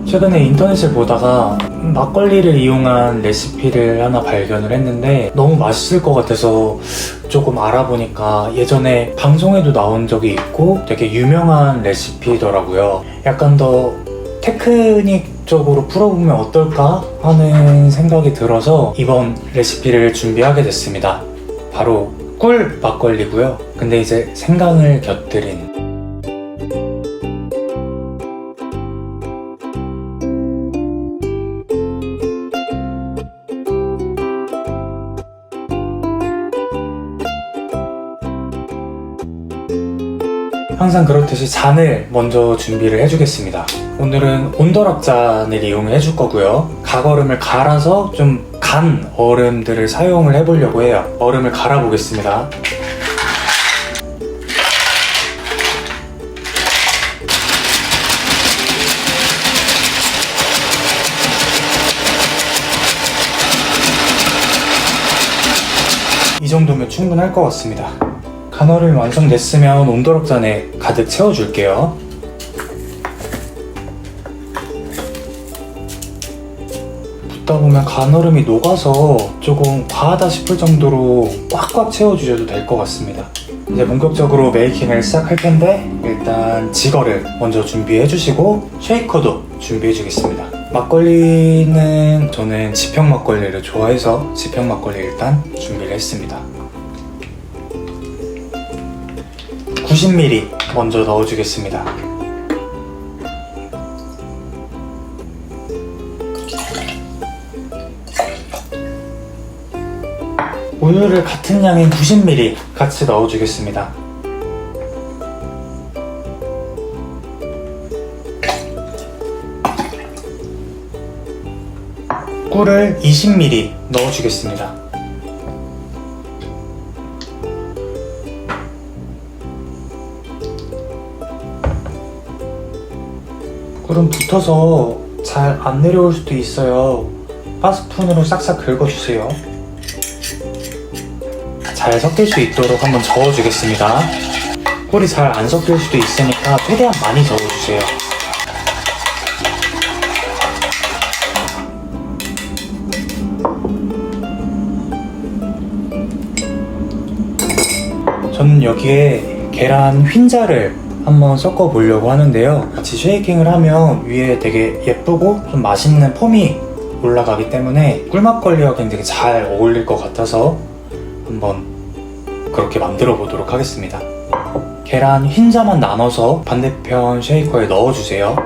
최근에 인터넷을 보다가 막걸리를 이용한 레시피를 하나 발견을 했는데 너무 맛있을 것 같아서 조금 알아보니까 예전에 방송에도 나온 적이 있고 되게 유명한 레시피더라고요. 약간 더 테크닉적으로 풀어보면 어떨까 하는 생각이 들어서 이번 레시피를 준비하게 됐습니다. 바로 꿀 막걸리고요. 근데 이제 생강을 곁들인 항상 그렇듯이 잔을 먼저 준비를 해주겠습니다. 오늘은 온더락 잔을 이용을 해줄 거고요. 각얼음을 갈아서 좀 간 얼음들을 사용을 해보려고 해요. 얼음을 갈아 보겠습니다. 이 정도면 충분할 것 같습니다. 간얼음이 완성됐으면 온더락 잔에 가득 채워줄게요. 붓다 보면 간얼음이 녹아서 조금 과하다 싶을 정도로 꽉꽉 채워주셔도 될 것 같습니다. 이제 본격적으로 메이킹을 시작할 텐데 일단 지거를 먼저 준비해 주시고 쉐이커도 준비해 주겠습니다. 막걸리는 저는 지평 막걸리를 좋아해서 지평 막걸리 일단 준비를 했습니다. 90ml 먼저 넣어주겠습니다. 우유를 같은 양인 90ml 같이 넣어주겠습니다. 꿀을 20ml 넣어주겠습니다. 꿀은 붙어서 잘 안 내려올 수도 있어요. 바스푼으로 싹싹 긁어주세요. 잘 섞일 수 있도록 한번 저어주겠습니다. 꿀이 잘 안 섞일 수도 있으니까 최대한 많이 저어주세요. 저는 여기에 계란 흰자를 한번 섞어 보려고 하는데요. 같이 쉐이킹을 하면 위에 되게 예쁘고 좀 맛있는 폼이 올라가기 때문에 꿀막걸리와 굉장히 잘 어울릴 것 같아서 한번 그렇게 만들어 보도록 하겠습니다. 계란 흰자만 나눠서 반대편 쉐이커에 넣어주세요.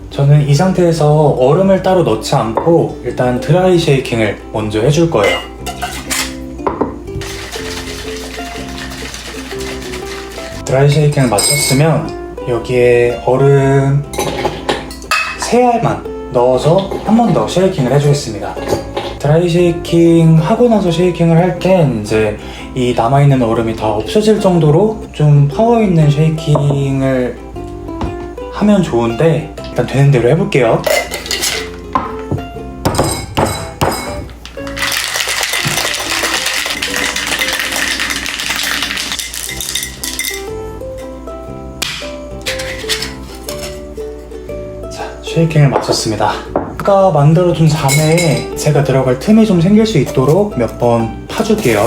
저는 이 상태에서 얼음을 따로 넣지 않고 일단 드라이 쉐이킹을 먼저 해줄 거예요. 드라이 쉐이킹을 마쳤으면 여기에 얼음 3알만 넣어서 한 번 더 쉐이킹을 해주겠습니다. 드라이 쉐이킹 하고 나서 쉐이킹을 할 땐 이제 이 남아있는 얼음이 다 없어질 정도로 좀 파워 있는 쉐이킹을 하면 좋은데 일단 되는 대로 해볼게요. 쉐이킹을 마쳤습니다. 아까 만들어둔 잔에 제가 들어갈 틈이 좀 생길 수 있도록 몇 번 파줄게요.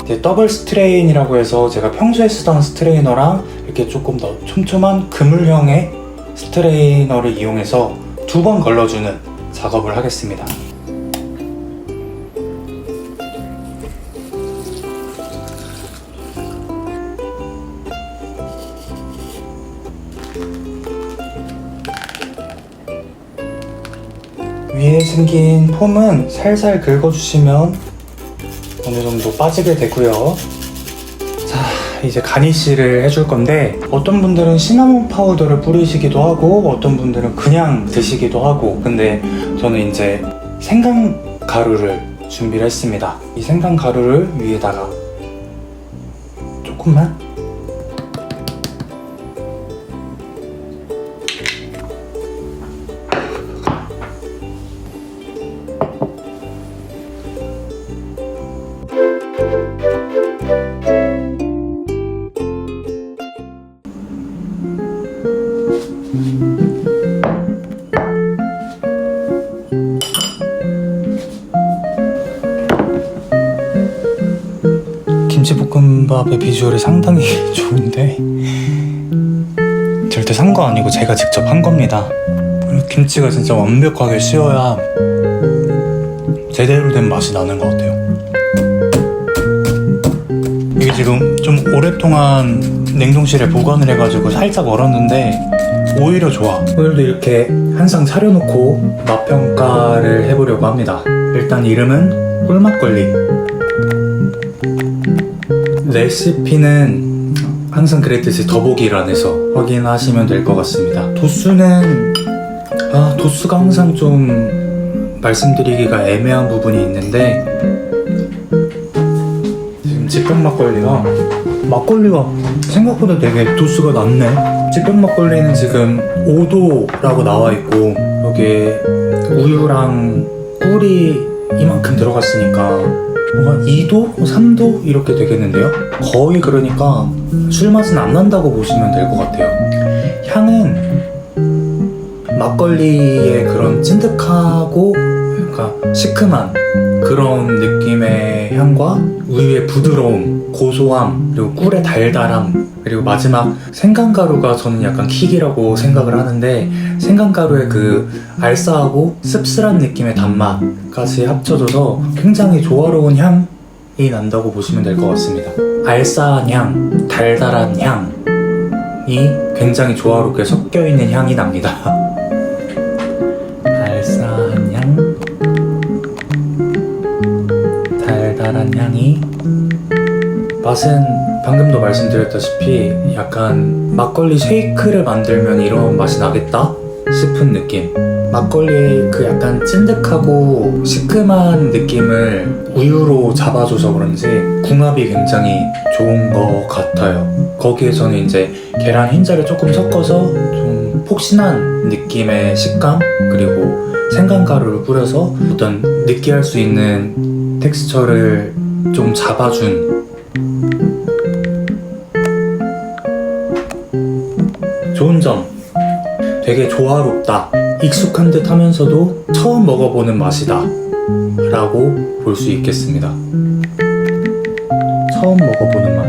이제 더블 스트레인이라고 해서 제가 평소에 쓰던 스트레이너랑 이렇게 조금 더 촘촘한 그물형의 스트레이너를 이용해서 2번 걸러주는 작업을 하겠습니다. 위에 생긴 폼은 살살 긁어주시면 어느 정도 빠지게 되고요. 자, 이제 가니쉬를 해줄 건데 어떤 분들은 시나몬 파우더를 뿌리시기도 하고 어떤 분들은 그냥 드시기도 하고, 근데 저는 이제 생강 가루를 준비를 했습니다. 이 생강 가루를 위에다가 조금만 김치볶음밥의 비주얼이 상당히 좋은데 절대 산 거 아니고 제가 직접 한 겁니다. 김치가 진짜 완벽하게 씌어야 제대로 된 맛이 나는 것 같아요. 이게 지금 좀 오랫동안 냉동실에 보관을 해가지고 살짝 얼었는데 오히려 좋아. 오늘도 이렇게 항상 차려놓고 맛 평가를 해보려고 합니다. 일단 이름은 꿀막걸리. 레시피는 항상 그랬듯이 더보기란에서 확인하시면 될 것 같습니다. 도수는 도수가 항상 좀 말씀드리기가 애매한 부분이 있는데 지금 직병 막걸리가 생각보다 되게 도수가 낮네. 직병 막걸리는 지금 5도라고 나와 있고 여기에 우유랑 꿀이 이만큼 들어갔으니까 뭔가 2도? 3도? 이렇게 되겠는데요? 거의 그러니까 술 맛은 안 난다고 보시면 될 것 같아요. 향은 막걸리의 그런 찐득하고 그러니까 시큼한 그런 느낌의 향과 우유의 부드러움, 고소함, 그리고 꿀의 달달함, 그리고 마지막 생강가루가 저는 약간 킥이라고 생각을 하는데 생강가루의 그 알싸하고 씁쓸한 느낌의 단맛까지 합쳐져서 굉장히 조화로운 향이 난다고 보시면 될 것 같습니다. 알싸한 향, 달달한 향이 굉장히 조화롭게 섞여있는 향이 납니다. 알싸한 향, 달달한 향이 맛은 방금도 말씀드렸다시피 약간 막걸리 쉐이크를 만들면 이런 맛이 나겠다 싶은 느낌. 막걸리의 그 약간 찐득하고 시큼한 느낌을 우유로 잡아줘서 그런지 궁합이 굉장히 좋은 것 같아요. 거기에 저는 이제 계란 흰자를 조금 섞어서 좀 폭신한 느낌의 식감, 그리고 생강가루를 뿌려서 어떤 느끼할 수 있는 텍스처를 좀 잡아준 좋은 점, 되게 조화롭다, 익숙한 듯 하면서도 처음 먹어보는 맛이다 라고 볼 수 있겠습니다. 처음 먹어보는 맛.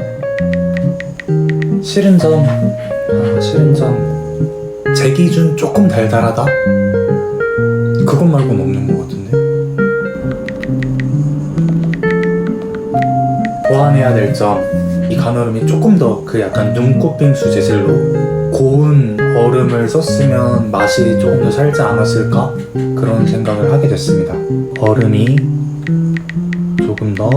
싫은 점, 제 기준 조금 달달하다? 그것 말고는 없는 것 같은데. 보완해야 될 점, 이 간얼음이 조금 더 그 약간 눈꽃빙수 재질로 고운 얼음을 썼으면 맛이 조금 더 살지 않았을까? 그런 생각을 하게 됐습니다. 얼음이 조금 더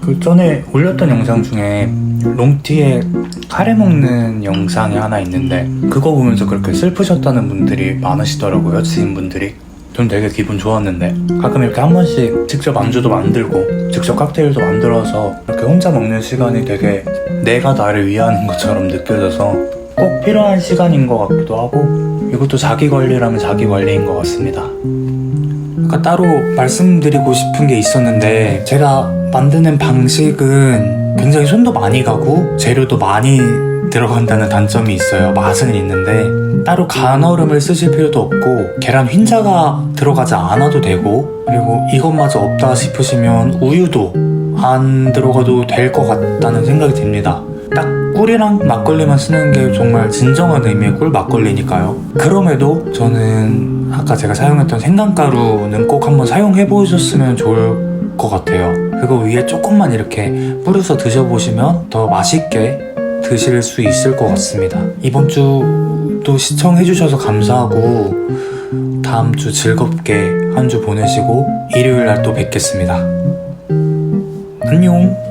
그 전에 올렸던 영상 중에 롱티에 카레 먹는 영상이 하나 있는데 그거 보면서 그렇게 슬프셨다는 분들이 많으시더라고요. 지인분들이. 전 되게 기분 좋았는데 가끔 이렇게 한 번씩 직접 안주도 만들고 직접 칵테일도 만들어서 이렇게 혼자 먹는 시간이 되게 내가 나를 위하는 것처럼 느껴져서 꼭 필요한 시간인 것 같기도 하고 이것도 자기 관리라면 자기 관리인 것 같습니다. 아까 따로 말씀드리고 싶은 게 있었는데 제가 만드는 방식은 굉장히 손도 많이 가고 재료도 많이 들어간다는 단점이 있어요. 맛은 있는데 따로 간얼음을 쓰실 필요도 없고 계란 흰자가 들어가지 않아도 되고 그리고 이것마저 없다 싶으시면 우유도 안 들어가도 될 것 같다는 생각이 듭니다. 딱 꿀이랑 막걸리만 쓰는 게 정말 진정한 의미의 꿀 막걸리니까요. 그럼에도 저는 아까 제가 사용했던 생강가루는 꼭 한번 사용해 보셨으면 좋을 것 같아요. 그거 위에 조금만 이렇게 뿌려서 드셔보시면 더 맛있게 드실 수 있을 것 같습니다. 이번 주도 시청해주셔서 감사하고 다음 주 즐겁게 한 주 보내시고 일요일 날 또 뵙겠습니다. 안녕.